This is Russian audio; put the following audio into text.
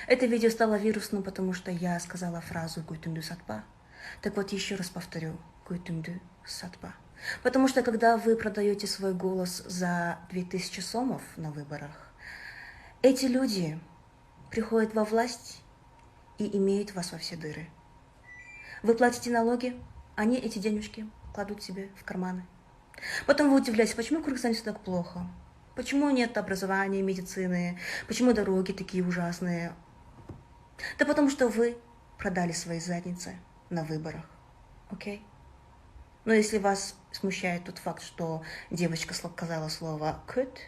Это видео стало вирусным, потому что я сказала фразу «Гуйтунду сатпа». Так вот, еще раз повторю «Гуйтунду сатпа». Потому что, когда вы продаете свой голос за 2000 сомов на выборах, эти люди приходят во власть и имеют вас во все дыры. Вы платите налоги, они эти денежки кладут себе в карманы. Потом вы удивляетесь, почему в Кыргызстане все так плохо? Почему нет образования, медицины? Почему дороги такие ужасные? Да потому что вы продали свои задницы на выборах. Окей? Но если вас смущает тот факт, что девочка сказала слово «кыт»,